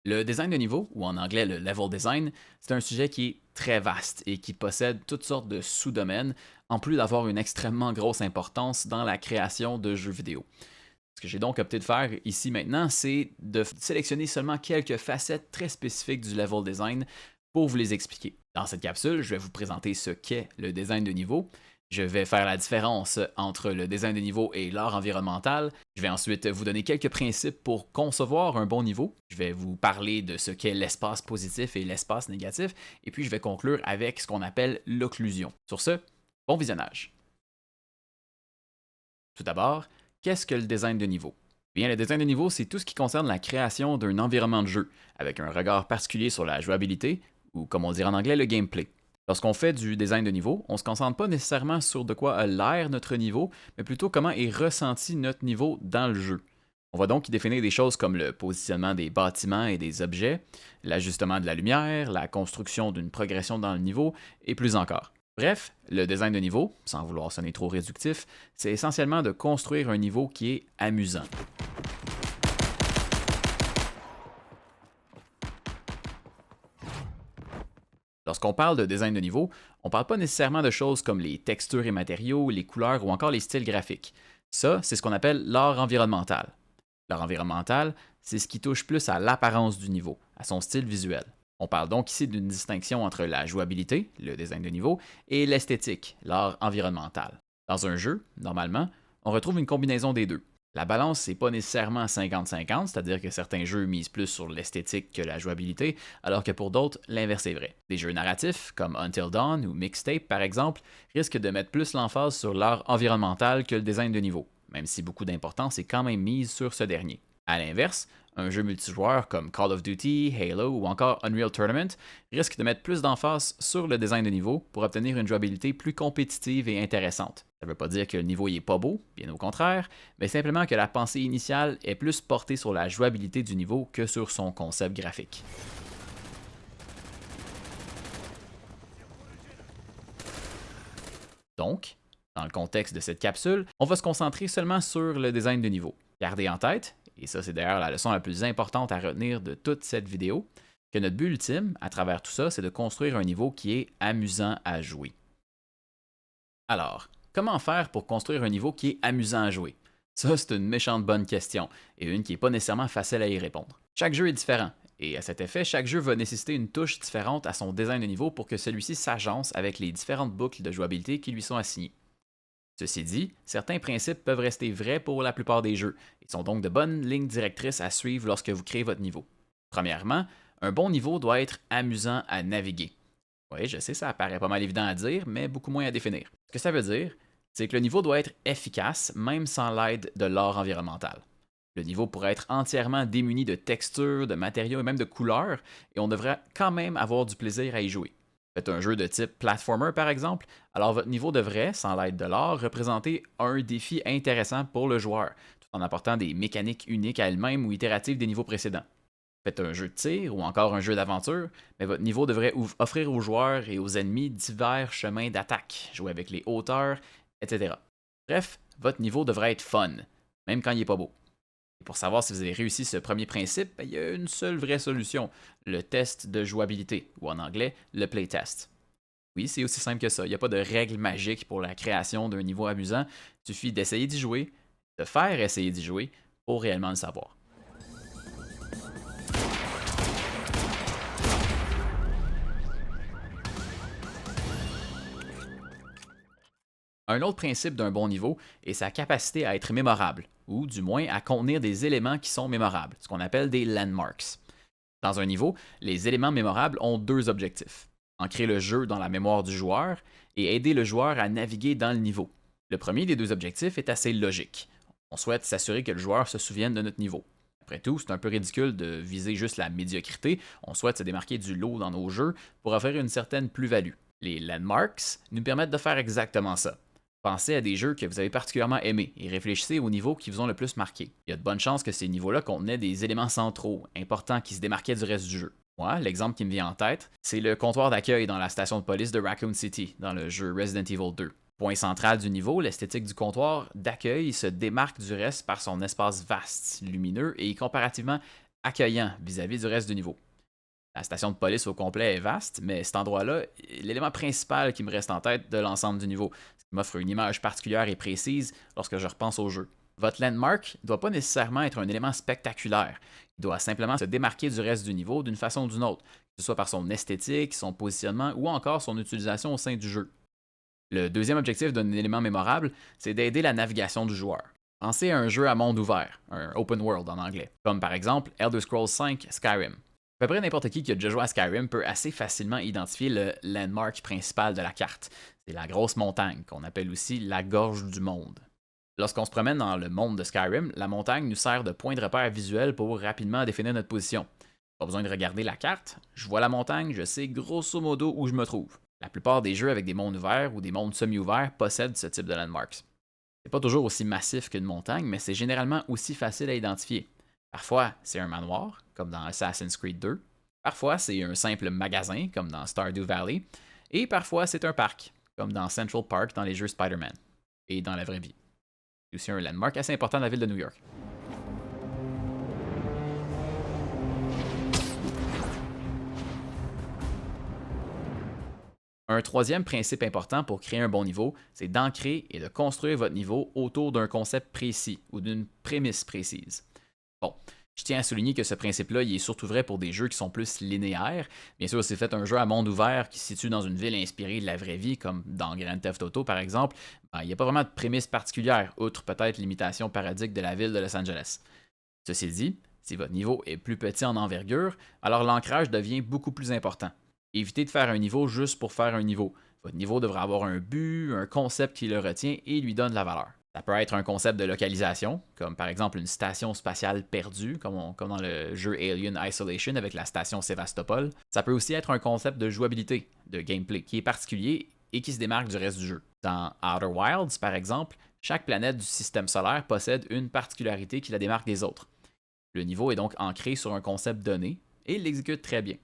Le design de niveau, ou en anglais le level design, c'est un sujet qui est très vaste et qui possède toutes sortes de sous-domaines, en plus d'avoir une extrêmement grosse importance dans la création de jeux vidéo. Ce que j'ai donc opté de faire ici maintenant, c'est de sélectionner seulement quelques facettes très spécifiques du level design pour vous les expliquer. Dans cette capsule, je vais vous présenter ce qu'est le design de niveau. Je vais faire la différence entre le design de niveau et l'art environnemental. Je vais ensuite vous donner quelques principes pour concevoir un bon niveau. Je vais vous parler de ce qu'est l'espace positif et l'espace négatif. Et puis je vais conclure avec ce qu'on appelle l'occlusion. Sur ce, bon visionnage. Tout d'abord, qu'est-ce que le design de niveau? Bien, le design de niveau, c'est tout ce qui concerne la création d'un environnement de jeu, avec un regard particulier sur la jouabilité, ou comme on dirait en anglais, le gameplay. Lorsqu'on fait du design de niveau, on ne se concentre pas nécessairement sur de quoi a l'air notre niveau, mais plutôt comment est ressenti notre niveau dans le jeu. On va donc y définir des choses comme le positionnement des bâtiments et des objets, l'ajustement de la lumière, la construction d'une progression dans le niveau, et plus encore. Bref, le design de niveau, sans vouloir sonner trop réductif, c'est essentiellement de construire un niveau qui est amusant. Lorsqu'on parle de design de niveau, on ne parle pas nécessairement de choses comme les textures et matériaux, les couleurs ou encore les styles graphiques. Ça, c'est ce qu'on appelle l'art environnemental. L'art environnemental, c'est ce qui touche plus à l'apparence du niveau, à son style visuel. On parle donc ici d'une distinction entre la jouabilité, le design de niveau, et l'esthétique, l'art environnemental. Dans un jeu, normalement, on retrouve une combinaison des deux. La balance, n'est pas nécessairement 50-50, c'est-à-dire que certains jeux misent plus sur l'esthétique que la jouabilité, alors que pour d'autres, l'inverse est vrai. Des jeux narratifs, comme Until Dawn ou Mixtape par exemple, risquent de mettre plus l'emphase sur l'art environnemental que le design de niveau, même si beaucoup d'importance est quand même mise sur ce dernier. A l'inverse, un jeu multijoueur comme Call of Duty, Halo ou encore Unreal Tournament risque de mettre plus d'emphase sur le design de niveau pour obtenir une jouabilité plus compétitive et intéressante. Ça ne veut pas dire que le niveau n'est pas beau, bien au contraire, mais simplement que la pensée initiale est plus portée sur la jouabilité du niveau que sur son concept graphique. Donc, dans le contexte de cette capsule, on va se concentrer seulement sur le design de niveau. Gardez en tête, et ça c'est d'ailleurs la leçon la plus importante à retenir de toute cette vidéo, que notre but ultime, à travers tout ça, c'est de construire un niveau qui est amusant à jouer. Alors, comment faire pour construire un niveau qui est amusant à jouer? Ça, c'est une méchante bonne question, et une qui n'est pas nécessairement facile à y répondre. Chaque jeu est différent, et à cet effet, chaque jeu va nécessiter une touche différente à son design de niveau pour que celui-ci s'agence avec les différentes boucles de jouabilité qui lui sont assignées. Ceci dit, certains principes peuvent rester vrais pour la plupart des jeux, et sont donc de bonnes lignes directrices à suivre lorsque vous créez votre niveau. Premièrement, un bon niveau doit être amusant à naviguer. Oui, je sais, ça paraît pas mal évident à dire, mais beaucoup moins à définir. Ce que ça veut dire, c'est que le niveau doit être efficace, même sans l'aide de l'art environnemental. Le niveau pourrait être entièrement démuni de textures, de matériaux et même de couleurs, et on devrait quand même avoir du plaisir à y jouer. Faites un jeu de type platformer par exemple, alors votre niveau devrait, sans l'aide de l'art, représenter un défi intéressant pour le joueur, tout en apportant des mécaniques uniques à elle-même ou itératives des niveaux précédents. Faites un jeu de tir ou encore un jeu d'aventure, mais votre niveau devrait offrir aux joueurs et aux ennemis divers chemins d'attaque, jouer avec les hauteurs, etc. Bref, votre niveau devrait être fun, même quand il n'est pas beau. Et pour savoir si vous avez réussi ce premier principe, il y a une seule vraie solution, le test de jouabilité, ou en anglais, le playtest. Oui, c'est aussi simple que ça, il n'y a pas de règle magique pour la création d'un niveau amusant, il suffit d'essayer d'y jouer, de faire essayer d'y jouer, pour réellement le savoir. Un autre principe d'un bon niveau est sa capacité à être mémorable, ou du moins à contenir des éléments qui sont mémorables, ce qu'on appelle des landmarks. Dans un niveau, les éléments mémorables ont deux objectifs. Ancrer le jeu dans la mémoire du joueur et aider le joueur à naviguer dans le niveau. Le premier des deux objectifs est assez logique. On souhaite s'assurer que le joueur se souvienne de notre niveau. Après tout, c'est un peu ridicule de viser juste la médiocrité, on souhaite se démarquer du lot dans nos jeux pour offrir une certaine plus-value. Les landmarks nous permettent de faire exactement ça. Pensez à des jeux que vous avez particulièrement aimés et réfléchissez aux niveaux qui vous ont le plus marqué. Il y a de bonnes chances que ces niveaux-là contenaient des éléments centraux, importants qui se démarquaient du reste du jeu. Moi, l'exemple qui me vient en tête, c'est le comptoir d'accueil dans la station de police de Raccoon City, dans le jeu Resident Evil 2. Point central du niveau, l'esthétique du comptoir d'accueil se démarque du reste par son espace vaste, lumineux et comparativement accueillant vis-à-vis du reste du niveau. La station de police au complet est vaste, mais cet endroit-là est l'élément principal qui me reste en tête de l'ensemble du niveau, ce qui m'offre une image particulière et précise lorsque je repense au jeu. Votre landmark ne doit pas nécessairement être un élément spectaculaire, il doit simplement se démarquer du reste du niveau d'une façon ou d'une autre, que ce soit par son esthétique, son positionnement ou encore son utilisation au sein du jeu. Le deuxième objectif d'un élément mémorable, c'est d'aider la navigation du joueur. Pensez à un jeu à monde ouvert, un open world en anglais, comme par exemple Elder Scrolls V Skyrim. À peu près n'importe qui a déjà joué à Skyrim peut assez facilement identifier le landmark principal de la carte. C'est la grosse montagne, qu'on appelle aussi la gorge du monde. Lorsqu'on se promène dans le monde de Skyrim, la montagne nous sert de point de repère visuel pour rapidement définir notre position. Pas besoin de regarder la carte, je vois la montagne, je sais grosso modo où je me trouve. La plupart des jeux avec des mondes ouverts ou des mondes semi-ouverts possèdent ce type de landmarks. C'est pas toujours aussi massif qu'une montagne, mais c'est généralement aussi facile à identifier. Parfois, c'est un manoir, comme dans Assassin's Creed 2. Parfois, c'est un simple magasin, comme dans Stardew Valley. Et parfois, c'est un parc, comme dans Central Park dans les jeux Spider-Man. Et dans la vraie vie. C'est aussi un landmark assez important de la ville de New York. Un troisième principe important pour créer un bon niveau, c'est d'ancrer et de construire votre niveau autour d'un concept précis ou d'une prémisse précise. Bon, je tiens à souligner que ce principe-là, il est surtout vrai pour des jeux qui sont plus linéaires. Bien sûr, si vous faites un jeu à monde ouvert qui se situe dans une ville inspirée de la vraie vie, comme dans Grand Theft Auto par exemple, ben, il n'y a pas vraiment de prémisse particulière, outre peut-être l'imitation parodique de la ville de Los Angeles. Ceci dit, si votre niveau est plus petit en envergure, alors l'ancrage devient beaucoup plus important. Évitez de faire un niveau juste pour faire un niveau. Votre niveau devra avoir un but, un concept qui le retient et lui donne de la valeur. Ça peut être un concept de localisation, comme par exemple une station spatiale perdue, comme dans le jeu Alien Isolation avec la station Sévastopol. Ça peut aussi être un concept de jouabilité, de gameplay, qui est particulier et qui se démarque du reste du jeu. Dans Outer Wilds, par exemple, chaque planète du système solaire possède une particularité qui la démarque des autres. Le niveau est donc ancré sur un concept donné et il l'exécute très bien.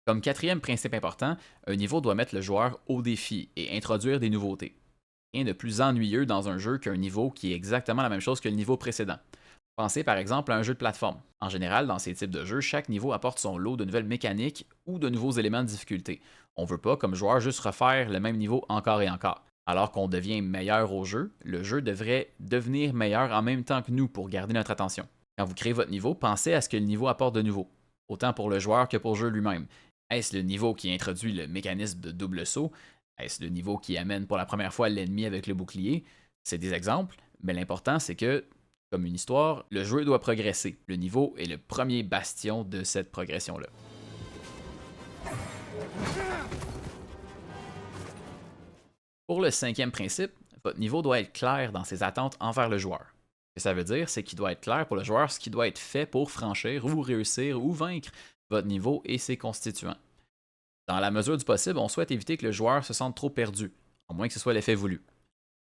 Comme quatrième principe important, un niveau doit mettre le joueur au défi et introduire des nouveautés. Rien de plus ennuyeux dans un jeu qu'un niveau qui est exactement la même chose que le niveau précédent. Pensez par exemple à un jeu de plateforme. En général, dans ces types de jeux, chaque niveau apporte son lot de nouvelles mécaniques ou de nouveaux éléments de difficulté. On ne veut pas, comme joueur, juste refaire le même niveau encore et encore. Alors qu'on devient meilleur au jeu, le jeu devrait devenir meilleur en même temps que nous pour garder notre attention. Quand vous créez votre niveau, pensez à ce que le niveau apporte de nouveau, autant pour le joueur que pour le jeu lui-même. Est-ce le niveau qui introduit le mécanisme de double saut? Est-ce le niveau qui amène pour la première fois l'ennemi avec le bouclier? C'est des exemples, mais l'important c'est que, comme une histoire, le jeu doit progresser. Le niveau est le premier bastion de cette progression-là. Pour le cinquième principe, votre niveau doit être clair dans ses attentes envers le joueur. Ce que ça veut dire, c'est qu'il doit être clair pour le joueur ce qui doit être fait pour franchir ou réussir ou vaincre votre niveau et ses constituants. Dans la mesure du possible, on souhaite éviter que le joueur se sente trop perdu, à moins que ce soit l'effet voulu.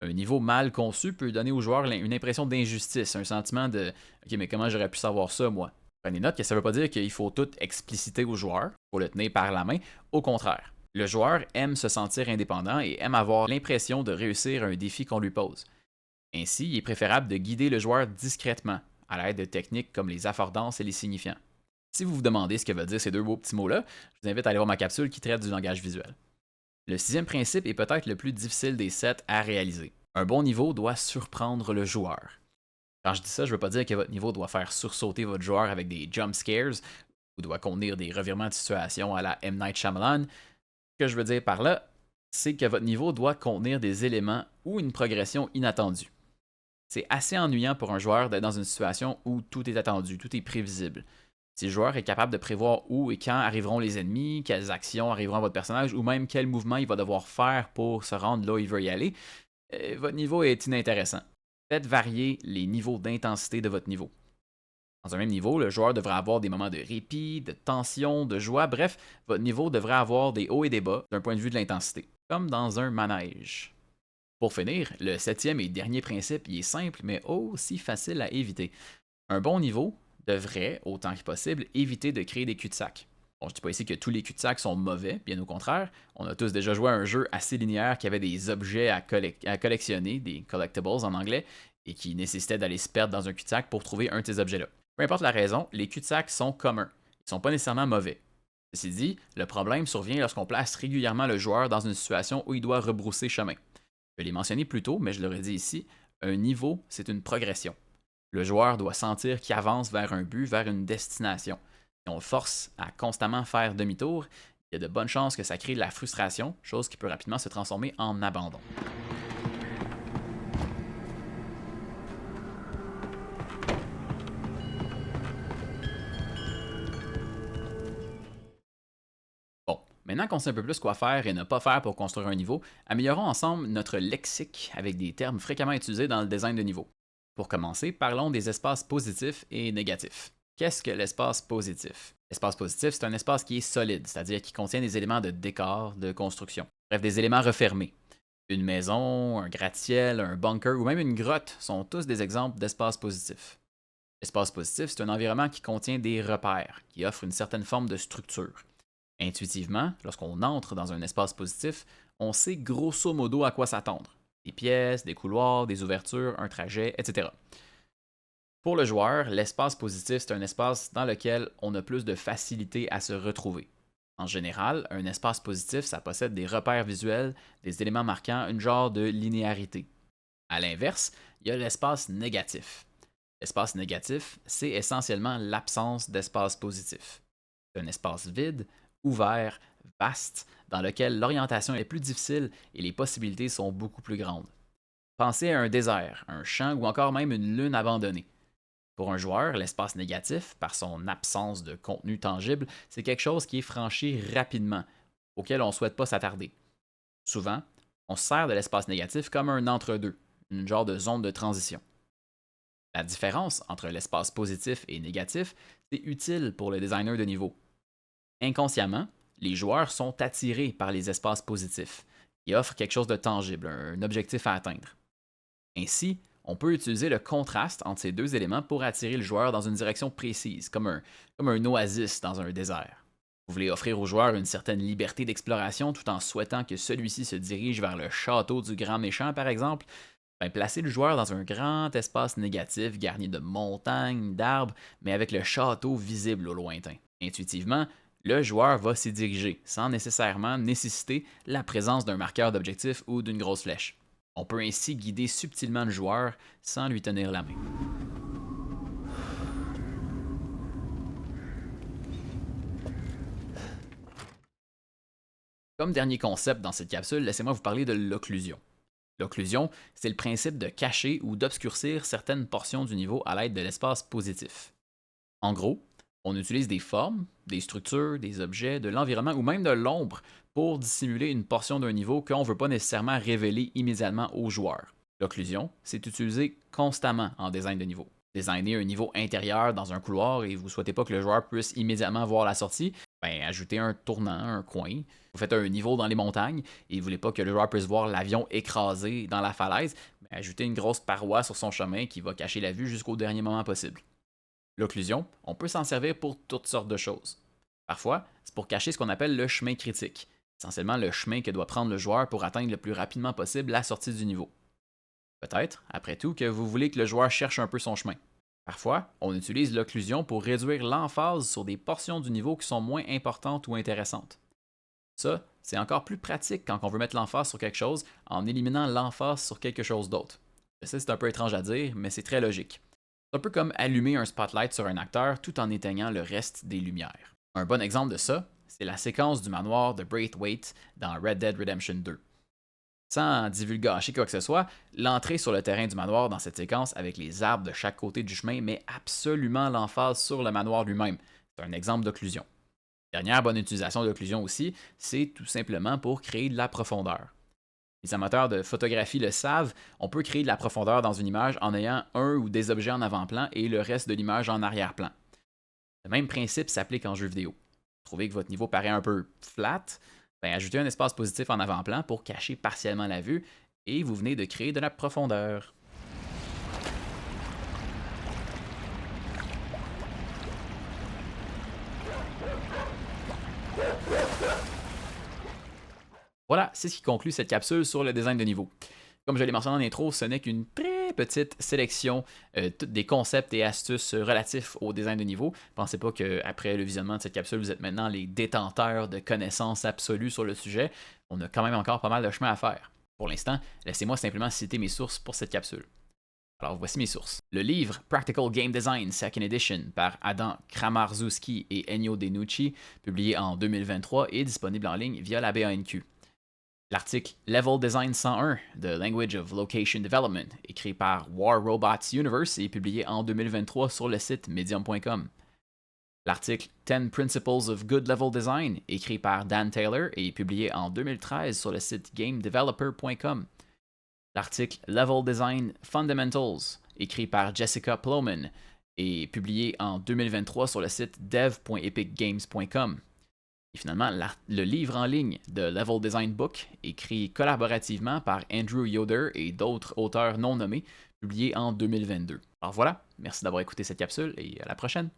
Un niveau mal conçu peut donner au joueur une impression d'injustice, un sentiment de « Ok, mais comment j'aurais pu savoir ça, moi ?» Prenez note que ça ne veut pas dire qu'il faut tout expliciter au joueur, pour le tenir par la main, au contraire. Le joueur aime se sentir indépendant et aime avoir l'impression de réussir un défi qu'on lui pose. Ainsi, il est préférable de guider le joueur discrètement, à l'aide de techniques comme les affordances et les signifiants. Si vous vous demandez ce que veulent dire ces deux beaux petits mots-là, je vous invite à aller voir ma capsule qui traite du langage visuel. Le sixième principe est peut-être le plus difficile des 7 à réaliser. Un bon niveau doit surprendre le joueur. Quand je dis ça, je ne veux pas dire que votre niveau doit faire sursauter votre joueur avec des jump scares ou doit contenir des revirements de situation à la M. Night Shyamalan. Ce que je veux dire par là, c'est que votre niveau doit contenir des éléments ou une progression inattendue. C'est assez ennuyant pour un joueur d'être dans une situation où tout est attendu, tout est prévisible. Si le joueur est capable de prévoir où et quand arriveront les ennemis, quelles actions arriveront à votre personnage, ou même quel mouvement il va devoir faire pour se rendre là où il veut y aller, votre niveau est inintéressant. Faites varier les niveaux d'intensité de votre niveau. Dans un même niveau, le joueur devrait avoir des moments de répit, de tension, de joie, bref, votre niveau devrait avoir des hauts et des bas d'un point de vue de l'intensité, comme dans un manège. Pour finir, le septième et dernier principe, il est simple, mais aussi facile à éviter. Un bon niveau devrait, autant que possible, éviter de créer des cul-de-sac. Bon, je ne dis pas ici que tous les cul-de-sac sont mauvais, bien au contraire. On a tous déjà joué à un jeu assez linéaire qui avait des objets à collectionner, des collectibles en anglais, et qui nécessitait d'aller se perdre dans un cul-de-sac pour trouver un de ces objets-là. Peu importe la raison, les cul-de-sac sont communs. Ils ne sont pas nécessairement mauvais. Ceci dit, le problème survient lorsqu'on place régulièrement le joueur dans une situation où il doit rebrousser chemin. Je l'ai mentionné plus tôt, mais je le redis ici, un niveau, c'est une progression. Le joueur doit sentir qu'il avance vers un but, vers une destination. Si on le force à constamment faire demi-tour, il y a de bonnes chances que ça crée de la frustration, chose qui peut rapidement se transformer en abandon. Bon, maintenant qu'on sait un peu plus quoi faire et ne pas faire pour construire un niveau, améliorons ensemble notre lexique avec des termes fréquemment utilisés dans le design de niveau. Pour commencer, parlons des espaces positifs et négatifs. Qu'est-ce que l'espace positif? L'espace positif, c'est un espace qui est solide, c'est-à-dire qui contient des éléments de décor, de construction. Bref, des éléments refermés. Une maison, un gratte-ciel, un bunker ou même une grotte sont tous des exemples d'espaces positifs. L'espace positif, c'est un environnement qui contient des repères, qui offre une certaine forme de structure. Intuitivement, lorsqu'on entre dans un espace positif, on sait grosso modo à quoi s'attendre. Des pièces, des couloirs, des ouvertures, un trajet, etc. Pour le joueur, l'espace positif, c'est un espace dans lequel on a plus de facilité à se retrouver. En général, un espace positif, ça possède des repères visuels, des éléments marquants, une genre de linéarité. À l'inverse, il y a l'espace négatif. L'espace négatif, c'est essentiellement l'absence d'espace positif. C'est un espace vide, ouvert, vaste, dans lequel l'orientation est plus difficile et les possibilités sont beaucoup plus grandes. Pensez à un désert, un champ ou encore même une lune abandonnée. Pour un joueur, l'espace négatif, par son absence de contenu tangible, c'est quelque chose qui est franchi rapidement, auquel on ne souhaite pas s'attarder. Souvent, on se sert de l'espace négatif comme un entre-deux, une genre de zone de transition. La différence entre l'espace positif et négatif, c'est utile pour le designer de niveau. Inconsciemment, les joueurs sont attirés par les espaces positifs, qui offrent quelque chose de tangible, un objectif à atteindre. Ainsi, on peut utiliser le contraste entre ces deux éléments pour attirer le joueur dans une direction précise, comme un oasis dans un désert. Vous voulez offrir au joueur une certaine liberté d'exploration tout en souhaitant que celui-ci se dirige vers le château du grand méchant, par exemple. Placez le joueur dans un grand espace négatif garni de montagnes, d'arbres, mais avec le château visible au lointain. Intuitivement, le joueur va s'y diriger, sans nécessairement nécessiter la présence d'un marqueur d'objectif ou d'une grosse flèche. On peut ainsi guider subtilement le joueur sans lui tenir la main. Comme dernier concept dans cette capsule, laissez-moi vous parler de l'occlusion. L'occlusion, c'est le principe de cacher ou d'obscurcir certaines portions du niveau à l'aide de l'espace positif. En gros, on utilise des formes, des structures, des objets, de l'environnement ou même de l'ombre pour dissimuler une portion d'un niveau qu'on ne veut pas nécessairement révéler immédiatement au joueur. L'occlusion, c'est utilisé constamment en design de niveau. Designez un niveau intérieur dans un couloir et vous ne souhaitez pas que le joueur puisse immédiatement voir la sortie, ajoutez un tournant, un coin. Vous faites un niveau dans les montagnes et vous ne voulez pas que le joueur puisse voir l'avion écrasé dans la falaise, ajoutez une grosse paroi sur son chemin qui va cacher la vue jusqu'au dernier moment possible. L'occlusion, on peut s'en servir pour toutes sortes de choses. Parfois, c'est pour cacher ce qu'on appelle le chemin critique, essentiellement le chemin que doit prendre le joueur pour atteindre le plus rapidement possible la sortie du niveau. Peut-être, après tout, que vous voulez que le joueur cherche un peu son chemin. Parfois, on utilise l'occlusion pour réduire l'emphase sur des portions du niveau qui sont moins importantes ou intéressantes. Ça, c'est encore plus pratique quand on veut mettre l'emphase sur quelque chose en éliminant l'emphase sur quelque chose d'autre. Je sais, c'est un peu étrange à dire, mais c'est très logique. C'est un peu comme allumer un spotlight sur un acteur tout en éteignant le reste des lumières. Un bon exemple de ça, c'est la séquence du manoir de Braithwaite dans Red Dead Redemption 2. Sans divulgacher quoi que ce soit, l'entrée sur le terrain du manoir dans cette séquence avec les arbres de chaque côté du chemin met absolument l'emphase sur le manoir lui-même. C'est un exemple d'occlusion. Dernière bonne utilisation d'occlusion aussi, c'est tout simplement pour créer de la profondeur. Les amateurs de photographie le savent, on peut créer de la profondeur dans une image en ayant un ou des objets en avant-plan et le reste de l'image en arrière-plan. Le même principe s'applique en jeu vidéo. Vous trouvez que votre niveau paraît un peu flat? Ajoutez un espace positif en avant-plan pour cacher partiellement la vue et vous venez de créer de la profondeur. Voilà, c'est ce qui conclut cette capsule sur le design de niveau. Comme je l'ai mentionné en intro, ce n'est qu'une très petite sélection des concepts et astuces relatifs au design de niveau. Pensez pas qu'après le visionnement de cette capsule, vous êtes maintenant les détenteurs de connaissances absolues sur le sujet. On a quand même encore pas mal de chemin à faire. Pour l'instant, laissez-moi simplement citer mes sources pour cette capsule. Alors voici mes sources. Le livre Practical Game Design Second Edition par Adam Kramarczewski et Ennio De Nucci, publié en 2023, est disponible en ligne via la BANQ. L'article Level Design 101, The Language of Location Development, écrit par War Robots Universe et publié en 2023 sur le site medium.com. L'article 10 Principles of Good Level Design, écrit par Dan Taylor et publié en 2013 sur le site gamedeveloper.com. L'article Level Design Fundamentals, écrit par Jessica Plowman et publié en 2023 sur le site dev.epicgames.com. Et finalement, le livre en ligne de Level Design Book, écrit collaborativement par Andrew Yoder et d'autres auteurs non nommés, publié en 2022. Alors voilà, merci d'avoir écouté cette capsule et à la prochaine.